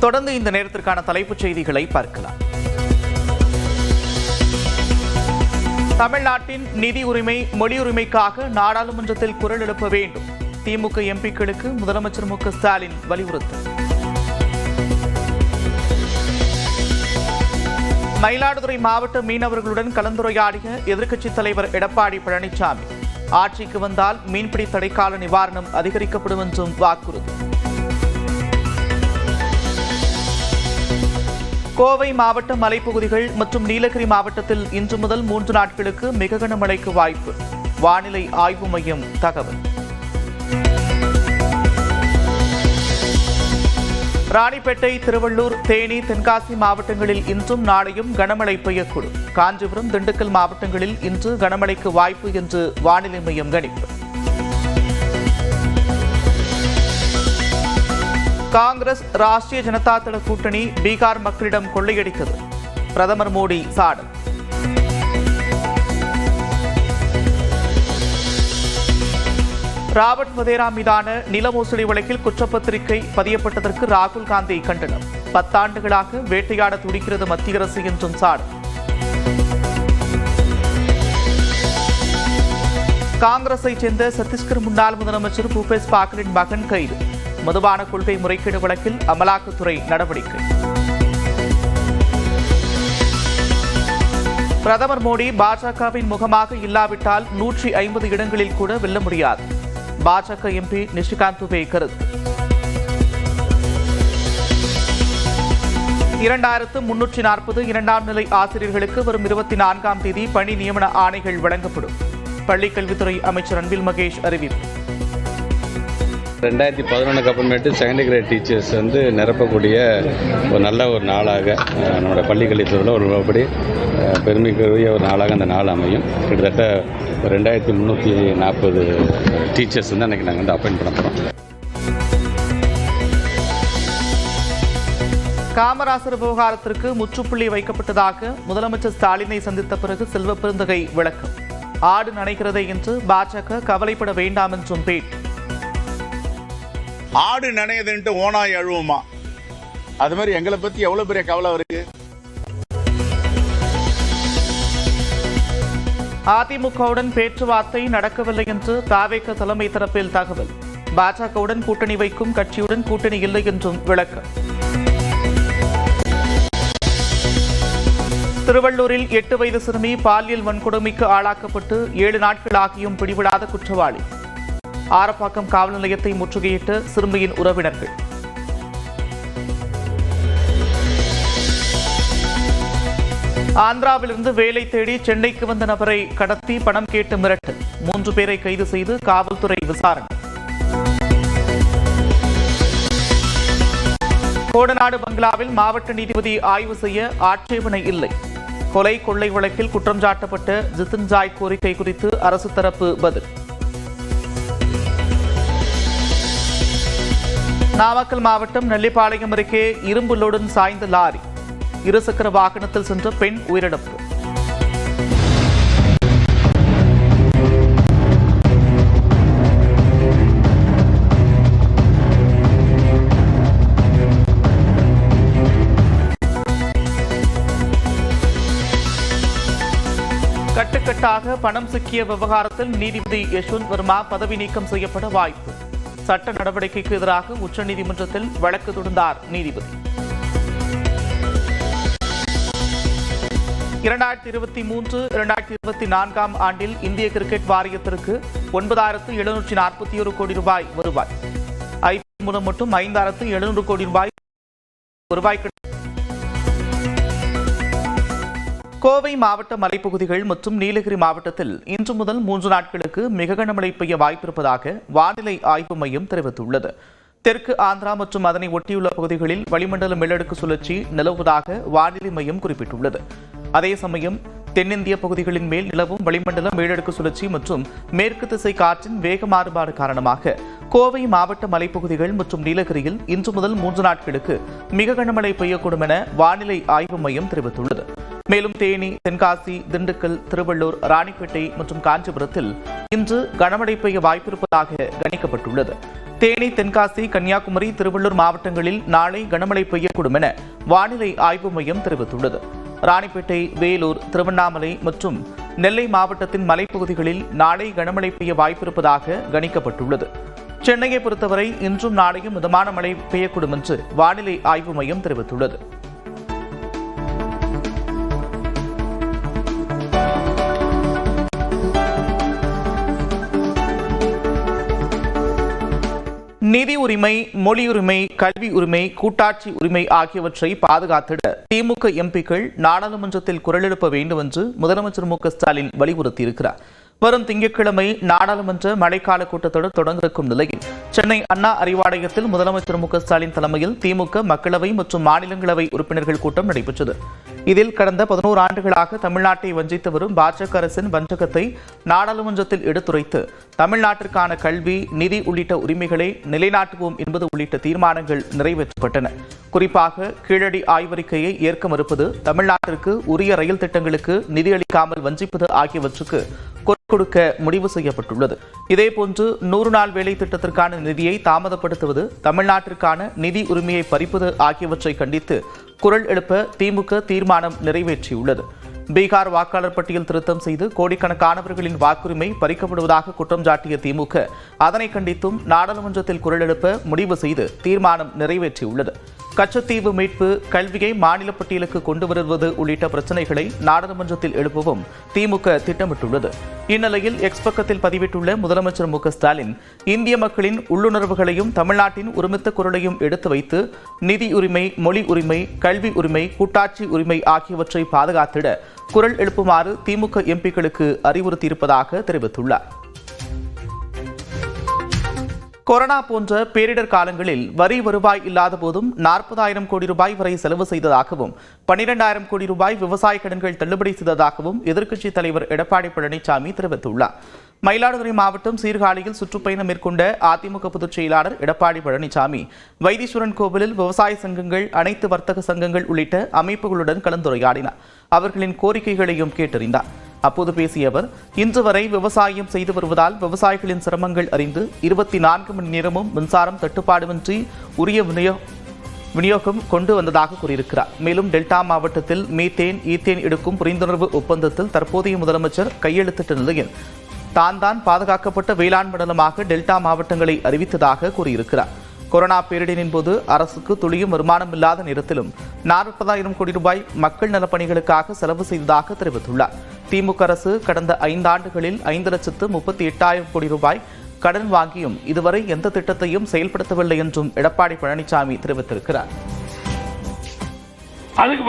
தொடர்ந்து இந்த நேரத்திற்கான தலைப்புச் செய்திகளை பார்க்கலாம். தமிழ்நாட்டின் நிதி உரிமை, மொழி உரிமைக்காக நாடாளுமன்றத்தில் குரல் எழுப்ப வேண்டும். திமுக எம்பிக்களுக்கு முதலமைச்சர் மு க ஸ்டாலின் வலியுறுத்தல். மயிலாடுதுறை மாவட்ட மீனவர்களுடன் கலந்துரையாடிய எதிர்க்கட்சித் தலைவர் எடப்பாடி பழனிசாமி, ஆட்சிக்கு வந்தால் மீன்பிடி தடைக்கால நிவாரணம் அதிகரிக்கப்படும் என்றும் வாக்குறுதி. கோவை மாவட்ட மலைப்பகுதிகள் மற்றும் நீலகிரி மாவட்டத்தில் இன்று முதல் 3 நாட்களுக்கு மிக கனமழைக்கு வாய்ப்பு. வானிலை ஆய்வு மையம் தகவல். ராணிப்பேட்டை, திருவள்ளூர், தேனி, தென்காசி மாவட்டங்களில் இன்றும் நாளையும் கனமழை பெய்யக்கூடும். காஞ்சிபுரம், திண்டுக்கல் மாவட்டங்களில் இன்று கனமழைக்கு வாய்ப்பு என்று வானிலை மையம் கணிப்பு. காங்கிரஸ் ராஷ்டிரிய ஜனதா தள கூட்டணி பீகார் மக்களிடம் கொள்ளையடித்தது. பிரதமர் மோடி சாடல். ராபர்ட் வதேரா மீதான நில மோசடி வழக்கில் குற்றப்பத்திரிகை பதியப்பட்டதற்கு ராகுல் காந்தி கண்டனம். 10 ஆண்டுகளாக வேட்டையாட துடிக்கிறது மத்திய அரசு என்றும் சாடல். காங்கிரஸை சேர்ந்த சத்தீஸ்கர் முன்னாள் முதலமைச்சர் பூபேஷ் பாகலின் மகன் கைது. மதுபான கொள்கை முறைகேடு வழக்கில் அமலாக்கத்துறை நடவடிக்கை. பிரதமர் மோடி பாஜகவின் முகமாக இல்லாவிட்டால் 150 இடங்களில் கூட வெல்ல முடியாது. பாஜக எம்பி நிஷிகாந்த் துபே கருத்து. 2340 இரண்டாம் நிலை ஆசிரியர்களுக்கு வரும் 24ஆம் தேதி பணி நியமன ஆணைகள் வழங்கப்படும். பள்ளிக்கல்வித்துறை அமைச்சர் அன்பில் மகேஷ் அறிவிப்பு. 2011 அப்புறமேட்டு செகண்டரி கிரேட் டீச்சர்ஸ் நிரப்பக்கூடிய ஒரு நல்ல ஒரு நாளாக நம்மளோட பள்ளிக்கல்வித்துறையில் ஒரு படி பெருமைக்குரிய ஒரு நாளாக அந்த நாள் அமையும். கிட்டத்தட்ட 2340 டீச்சர்ஸ் அன்றைக்கி நாங்கள் அப்பாயின்ட் பண்ண போகிறோம். காமராசர் விவகாரத்திற்கு முற்றுப்புள்ளி வைக்கப்பட்டதாக முதலமைச்சர் ஸ்டாலினை சந்தித்த பிறகு செல்வ பெருந்தகை விளக்கம். ஆடு நனைகிறதே என்று பாஜக கவலைப்பட வேண்டாம் என்றும் பேட்டி. ஆடு நனையுதுன்ட்டு ஓனாய் அழுவுமா, அது மாதிரி எங்களை பத்தி எவ்வளவு பெரிய கவலை இருக்கு. அதிமுகவுடன் பேச்சுவார்த்தை நடக்கவில்லை என்று தாவேக தலைமை தரப்பில் தகவல். பாஜகவுடன் கூட்டணி வைக்கும் கட்சியுடன் கூட்டணி இல்லை என்றும் விளக்கம். திருவள்ளூரில் 8 வயது சிறுமி பாலியல் வன்கொடுமைக்கு ஆளாக்கப்பட்டு 7 நாட்களாகியும் பிடிபடாத குற்றவாளி. ஆரப்பாக்கம் காவல் நிலையத்தை முற்றுகையிட்ட சிறுமியின் உறவினர்கள். ஆந்திராவிலிருந்து வேலை தேடி சென்னைக்கு வந்த நபரை கடத்தி பணம் கேட்டு மிரட்டல். 3 பேரை கைது செய்து காவல்துறை விசாரணை. கோடநாடு பங்களாவில் மாவட்ட நீதிபதி ஆய்வு செய்ய ஆட்சேபனை இல்லை. கொலை கொள்ளை வழக்கில் குற்றம் சாட்டப்பட்ட ஜிதின் ஜாய் கோரிக்கை குறித்து அரசு தரப்பு பதில். நாமக்கல் மாவட்டம் நெல்லிப்பாளையம் அருகே இரும்பு லோடுடன் சாய்ந்த லாரி. இருசக்கர வாகனத்தில் சென்ற பெண் உயிரிழப்பு. கட்டுக்கட்டாக பணம் சிக்கிய விவகாரத்தில் நீதிபதி யஷ்வந்த் வர்மா பதவி நீக்கம் செய்யப்பட வாய்ப்பு. சட்ட நடவடிக்கைக்கு எதிராக உச்சநீதிமன்றத்தில் வழக்கு தொடர்ந்தார் நீதிபதி. 2023-2024 ஆண்டில் இந்திய கிரிக்கெட் வாரியத்திற்கு 9,741 கோடி ரூபாய் வருவாய். ஐபிஎல் மூலம் மட்டும் 5,700 கோடி ரூபாய் கோவை மாவட்ட மலைப்பகுதிகள் மற்றும் நீலகிரி மாவட்டத்தில் இன்று முதல் 3 நாட்களுக்கு மிக கனமழை பெய்ய வாய்ப்பிருப்பதாக வானிலை ஆய்வு மையம் தெரிவித்துள்ளது. தெற்கு ஆந்திரா மற்றும் அதனை ஒட்டியுள்ள பகுதிகளில் வளிமண்டல மேலடுக்கு சுழற்சி நிலவுவதாக வானிலை மையம் குறிப்பிட்டுள்ளது. அதே சமயம் தென்னிந்திய பகுதிகளின் மேல் நிலவும் வளிமண்டல மேலடுக்கு சுழற்சி மற்றும் மேற்கு திசை காற்றின் வேக மாறுபாடு காரணமாக கோவை மாவட்ட மலைப்பகுதிகள் மற்றும் நீலகிரியில் இன்று முதல் 3 நாட்களுக்கு மிக கனமழை பெய்யக்கூடும் என வானிலை ஆய்வு மையம் தெரிவித்துள்ளது. மேலும் தேனி, தென்காசி, திண்டுக்கல், திருவள்ளூர், ராணிப்பேட்டை மற்றும் காஞ்சிபுரத்தில் இன்று கனமழை பெய்ய வாய்ப்பிருப்பதாக கணிக்கப்பட்டுள்ளது. தேனி, தென்காசி, கன்னியாகுமரி, திருவள்ளூர் மாவட்டங்களில் நாளை கனமழை பெய்யக்கூடும் என வானிலை ஆய்வு மையம் தெரிவித்துள்ளது. ராணிப்பேட்டை, வேலூர், திருவண்ணாமலை மற்றும் நெல்லை மாவட்டத்தின் மலைப்பகுதிகளில் நாளை கனமழை பெய்ய வாய்ப்பிருப்பதாக கணிக்கப்பட்டுள்ளது. சென்னையை பொறுத்தவரை இன்றும் நாளையும் மிதமான மழை பெய்யக்கூடும் என்று வானிலை ஆய்வு மையம் தெரிவித்துள்ளது. நிதி உரிமை, மொழி உரிமை, கல்வி உரிமை, கூட்டாட்சி உரிமை ஆகியவற்றை பாதுகாத்திட திமுக எம்பிக்கள் நாடாளுமன்றத்தில் குரல் எழுப்ப வேண்டும் என்று முதலமைச்சர் மு.க.ஸ்டாலின் வலியுறுத்தியிருக்கிறார். வரும் திங்கட்கிழமை நாடாளுமன்ற மழைக்கால கூட்டத்தொடர் தொடங்கிருக்கும் நிலையில் சென்னை அண்ணா அறிவாலயத்தில் முதலமைச்சர் மு.க.ஸ்டாலின் தலைமையில் திமுக மக்களவை மற்றும் மாநிலங்களவை உறுப்பினர்கள் கூட்டம் நடைபெற்றது. இதில் கடந்த 11 ஆண்டுகளாக தமிழ்நாட்டை வஞ்சித்து வரும் பாஜக அரசின் வஞ்சகத்தை நாடாளுமன்றத்தில் எடுத்துரைத்து தமிழ்நாட்டிற்கான கல்வி, நிதி உள்ளிட்ட உரிமைகளை நிலைநாட்டுவோம் என்பது உள்ளிட்ட தீர்மானங்கள் நிறைவேற்றப்பட்டன. குறிப்பாக கீழடி ஆய்வறிக்கையை ஏற்க மறுப்பது, தமிழ்நாட்டிற்கு உரிய ரயில் திட்டங்களுக்கு நிதியளிக்காமல் வஞ்சிப்பது ஆகியவற்றுக்கு கொடுக்க முடிவு செய்யப்பட்டுள்ளது. இதேபோன்று 100 நாள் வேலை திட்டத்திற்கான நிதியை தாமதப்படுத்துவது, தமிழ்நாட்டிற்கான நிதி உரிமையை பறிப்பது ஆகியவற்றை கண்டித்து குரல் எழுப்ப திமுக தீர்மானம் நிறைவேற்றியுள்ளது. பீகார் வாக்காளர் பட்டியல் திருத்தம் செய்து கோடிக்கணக்கானவர்களின் வாக்குரிமை பறிக்கப்படுவதாக குற்றம் சாட்டிய திமுக அதனை கண்டித்தும் நாடாளுமன்றத்தில் குரல் எழுப்ப முடிவு செய்து தீர்மானம் நிறைவேற்றியுள்ளது. கச்சத்தீவு மீட்பு, கல்வியை மாநில பட்டியலுக்கு கொண்டு வருவது உள்ளிட்ட பிரச்சினைகளை நாடாளுமன்றத்தில் எழுப்பவும் திமுக திட்டமிட்டுள்ளது. இந்நிலையில் எக்ஸ் பக்கத்தில் பதிவிட்டுள்ள முதலமைச்சர் மு.க.ஸ்டாலின் இந்திய மக்களின் உள்ளுணர்வுகளையும் தமிழ்நாட்டின் ஒருமித்த குரலையும் எடுத்து வைத்து நிதி உரிமை, மொழி உரிமை, கல்வி உரிமை, கூட்டாட்சி உரிமை ஆகியவற்றை பாதுகாத்திட குரல் எழுப்புமாறு திமுக எம்பிக்களுக்கு அறிவுறுத்தியிருப்பதாக தெரிவித்துள்ளார். கொரோனா போன்ற பேரிடர் காலங்களில் வரி வருவாய் இல்லாத போதும் 40,000 கோடி ரூபாய் வரை செலவு செய்ததாகவும் 12,000 கோடி ரூபாய் விவசாய கடன்கள் தள்ளுபடி செய்ததாகவும் எதிர்க்கட்சித் தலைவர் எடப்பாடி பழனிசாமி தெரிவித்துள்ளார். மயிலாடுதுறை மாவட்டம் சீர்காழியில் சுற்றுப்பயணம் மேற்கொண்ட அதிமுக பொதுச் செயலாளர் எடப்பாடி பழனிசாமி வைத்தீஸ்வரன் கோவிலில் விவசாய சங்கங்கள், அனைத்து வர்த்தக சங்கங்கள் உள்ளிட்ட அமைப்புகளுடன் கலந்துரையாடினார். அவர்களின் கோரிக்கைகளையும் கேட்டறிந்தார். அப்போது பேசிய அவர், இன்று வரை விவசாயம் செய்து வருவதால் விவசாயிகளின் சிரமங்கள் அறிந்து 24 மணி நேரமும் மின்சாரம் தட்டுப்பாடுமின்றி உரிய விநியோகம் கொண்டு வந்ததாக கூறியிருக்கிறார். மேலும் டெல்டா மாவட்டத்தில் மீத்தேன், ஈத்தேன் எடுக்கும் புரிந்துணர்வு ஒப்பந்தத்தில் தற்போதைய முதலமைச்சர் கையெழுத்திட்ட நிலையில் தான் பாதுகாக்கப்பட்ட வேளாண் மண்டலமாக டெல்டா மாவட்டங்களை அறிவித்ததாக கூறியிருக்கிறார். கொரோனா பேரிடரின் போது அரசுக்கு துளியும் வருமானம் இல்லாத நேரத்திலும் 40,000 கோடி ரூபாய் மக்கள் நலப்பணிகளுக்காக செலவு செய்ததாக தெரிவித்துள்ளார். திமுக அரசு கடந்த 5 ஆண்டுகளில் 5,38,000 கோடி ரூபாய் கடன் வாங்கியும் இதுவரை எந்த திட்டத்தையும் செயல்படுத்தவில்லை என்றும் எடப்பாடி பழனிசாமி தெரிவித்திருக்கிறார்.